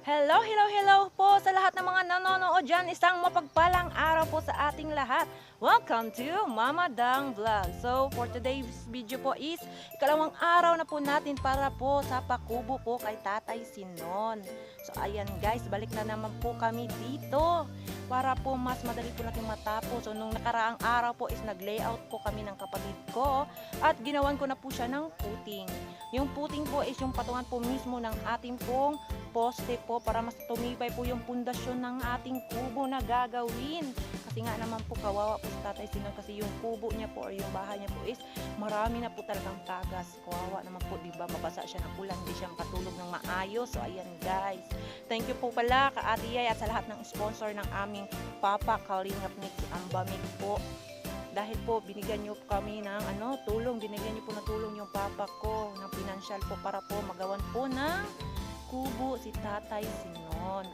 Hello, hello, hello po sa lahat ng mga nanonood dyan. Isang mapagpalang araw po sa ating lahat. Welcome to Mama Dang Vlog. So, for today's video po is ikalawang araw na po natin para po sa pakubo po kay Tatay Sinon. So, ayan guys, balik na naman po kami dito para po mas madali po natin matapos. So, nung nakaraang araw po is nag-layout po kami ng kapatid ko at ginawan ko na po siya ng puting. Yung puting po is yung patungan po mismo ng ating pong poste po para mas tumibay po yung pundasyon ng ating kubo na gagawin. Kasi nga naman po kawawa po si Tatay Sinon kasi yung kubo niya po or yung bahay niya po is marami na po talagang tagas. Kawawa naman po, diba? Mabasa siya ng ulan, hindi siya makatulog ng maayos. So ayan guys. Thank you po pala ka Ate Yay at sa lahat ng sponsor ng aming Papa Kalingap ni si Ambamig po. Dahil po binigyan niyo po kami ng tulong, binigyan niyo po na tulong yung papa ko ng financial po para po magawan po ng kubo si Tatay Sinon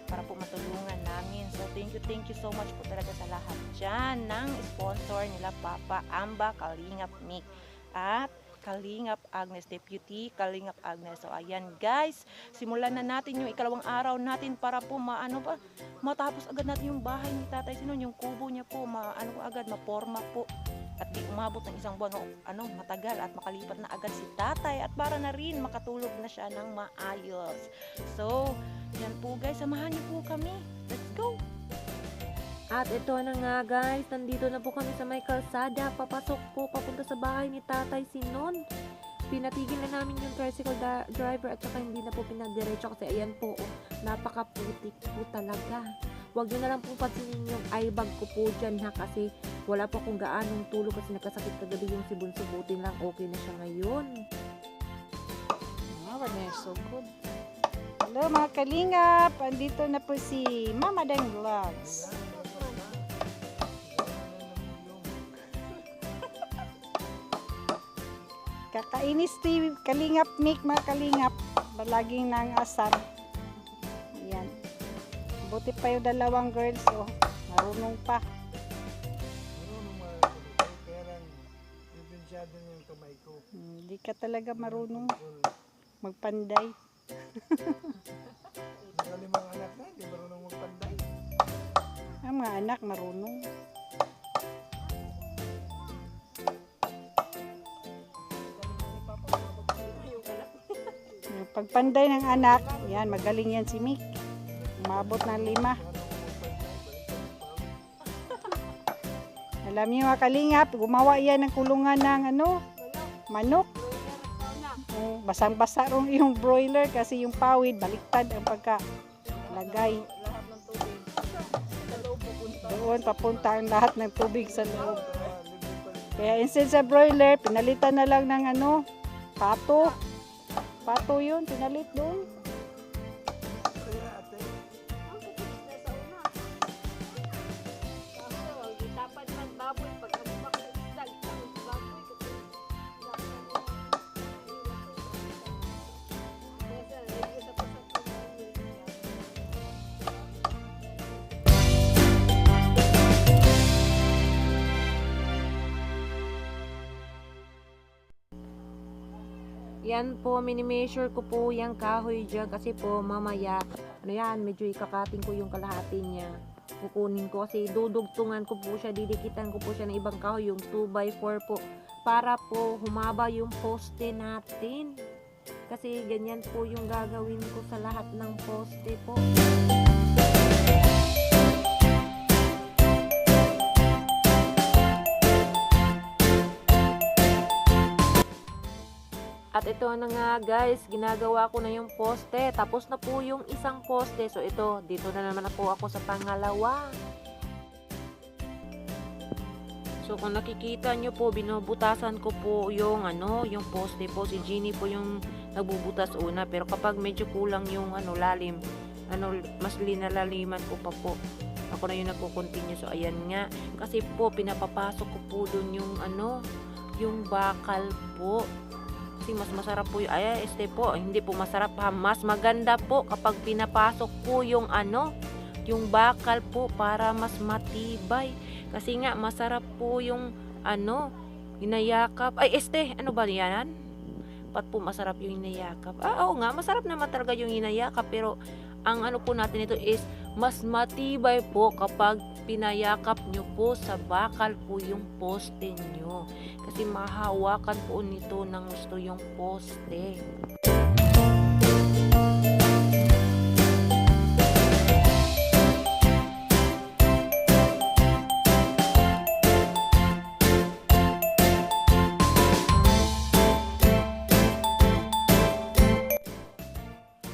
para po matulungan namin. So thank you so much po talaga sa lahat dyan ng sponsor nila Papa Amba Kalingap Nick at Kalingap Agnes, Deputy Kalingap Agnes. So ayan guys, simulan na natin yung ikalawang araw natin para po matapos agad natin yung bahay ni Tatay Sinon, yung kubo niya po, agad, maporma po. At di umabot ng isang buwan matagal at makalipat na agad si Tatay at para na rin makatulog na siya ng maayos. So, yan po guys, samahan niyo po kami. Let's go! At ito na nga guys, nandito na po kami sa may kalsada. Papasok po papunta sa bahay ni Tatay Sinon. Pinatigil na namin yung tricycle driver at saka hindi na po pinadiretso kasi ayan po, napakaputik po talaga. Huwag nyo na lang po pansinin yung eye bag ko po dyan ha, kasi wala po akong gaanong tulog kasi nagkasakit kagabi yung sibon-subutin lang. Okay na siya ngayon. Oh, so good. Hello mga kalingap, andito na po si Mama Dang Vlogs. Kakainis ni Kalingap Mick, mga kalingap, balaging nang asar. Ayan. Buti pa yung dalawang girls, oh. Marunong pa. Hindi ka talaga marunong magpanday. Limang anak na, hindi marunong magpanday. Ang mga anak marunong. Yung pagpanday ng anak, yan, magaling yan si Mick. Umabot ng 5. Alam niyo mga kalingap, gumawa yan ng kulungan ng manok. Basang-basa rin yung broiler kasi yung pawid, baliktad ang pagkalagay. Doon papunta ang lahat ng tubig sa loob. Kaya instead sa broiler, pinalitan na lang ng pato. Pato yun, pinalit doon. Yan po, mini-measure ko po yung kahoy dyan kasi po mamaya, medyo ikakating ko yung kalahati niya. Kukunin ko kasi dudugtungan ko po siya, didikitan ko po siya ng ibang kahoy, yung 2x4 po, para po humaba yung poste natin. Kasi ganyan po yung gagawin ko sa lahat ng poste po. At ito na nga guys, ginagawa ko na yung poste. Tapos na po yung isang poste. So ito, dito na naman po ako sa pangalawa. So kung nakikita nyo po, binubutasan ko po yung yung poste po. Si Jeannie po yung nagbubutas una. Pero kapag medyo kulang yung lalim, mas linalaliman ko pa po. Ako na yung nagko-continue. So ayan nga. Kasi po, pinapapasok ko po dun yung yung bakal po. Kasi mas masarap po po, hindi po masarap ha, mas maganda po kapag pinapasok po yung yung bakal po para mas matibay. Kasi nga masarap po yung hinayakap. Ano ba yan? Dapat po masarap yung inayakap. Oo nga, masarap naman talaga yung inayakap, pero ang ano po natin ito is mas matibay po kapag pinayakap nyo po sa bakal po yung poste nyo. Kasi mahawakan po nito ng gusto yung poste.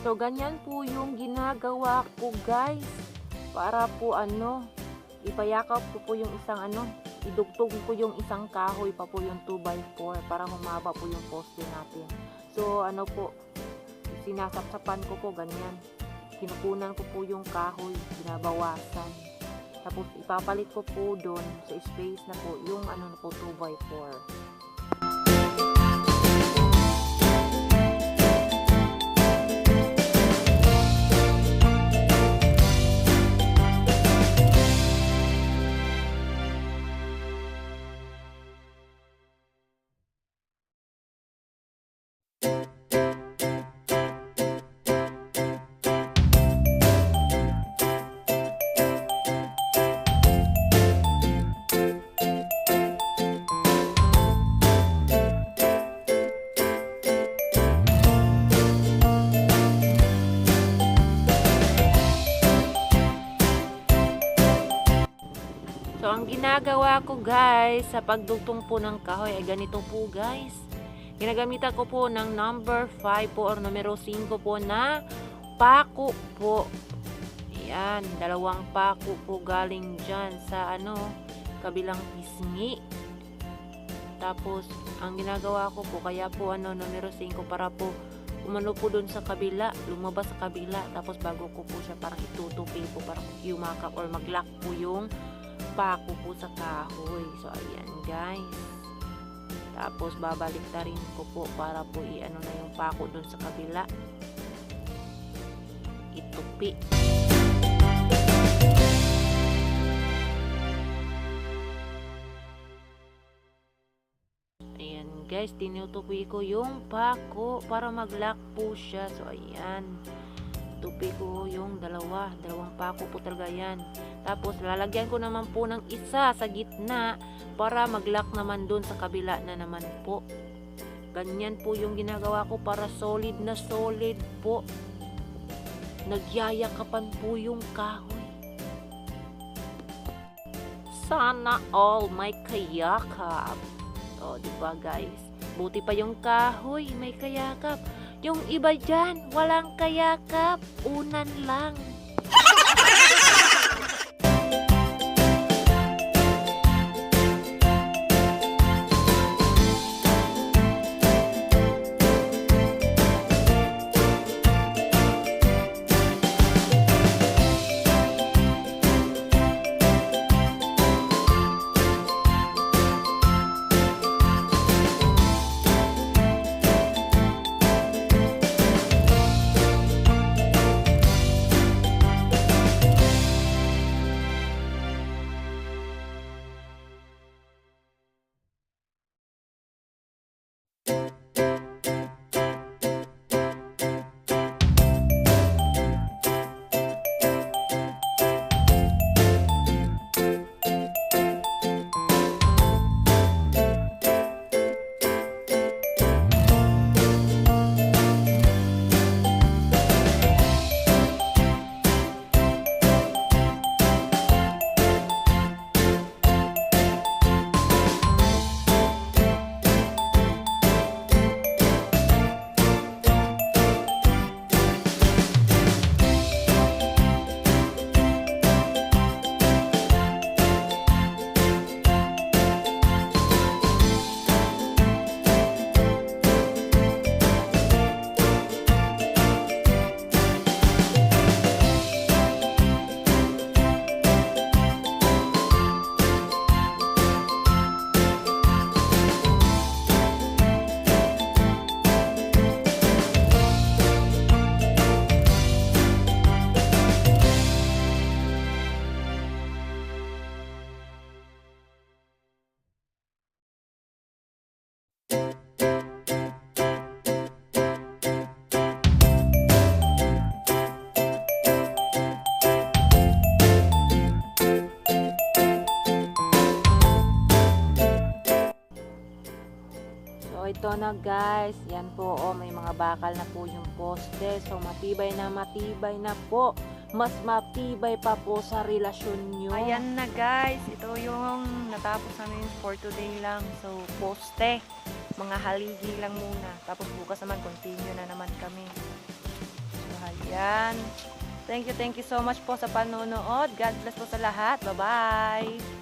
So, ganyan po yung ginagawa ko, guys. Para po ipayakap ko po yung isang idugtog ko yung isang kahoy pa po yung 2x4 para humaba po yung poste natin. So, sinasapsapan ko po ganyan. Kinukunan ko po yung kahoy, binabawasan. Tapos, ipapalit ko po doon sa space na po yung 2x4. So, ang ginagawa ko, guys, sa pagdugtong po ng kahoy ay ganito po, guys. Ginagamitan ko po ng number 5 po or numero 5 po na pako po. Ayan, 2 pako po galing dyan sa kabilang pisngi. Tapos, ang ginagawa ko po, kaya po numero 5 para po umano po doon sa kabila, lumabas sa kabila. Tapos, bago ko po siya parang itutupi po, parang yumakap or mag-lock po yung pako po sa kahoy. So, ayan, guys. Tapos, babalik na rin ko po para po na yung pako doon sa kabila. Itupi. Ayan, guys. Tinutupi ko yung pako para mag-lock po siya. So, ayan. Tupi ko yung dalawang pako po talaga yan. Tapos lalagyan ko naman po ng isa sa gitna para mag-lock naman dun sa kabila na naman po. Ganyan po yung ginagawa ko para solid na solid po. Nagyayakapan po yung kahoy. Sana all may kayakap. O, diba, guys? Buti pa yung kahoy may kayakap. Yung iba dyan, walang kayakap, unan lang. So ito na guys, yan po oh, may mga bakal na po yung poste. So matibay na po. Mas matibay pa po sa relasyon nyo. Ayan na guys, ito yung natapos namin for today lang. So poste, mga haligi lang muna. Tapos bukas naman continue na naman kami. So ayan. Thank you so much po sa panonood. God bless po sa lahat. Bye-bye!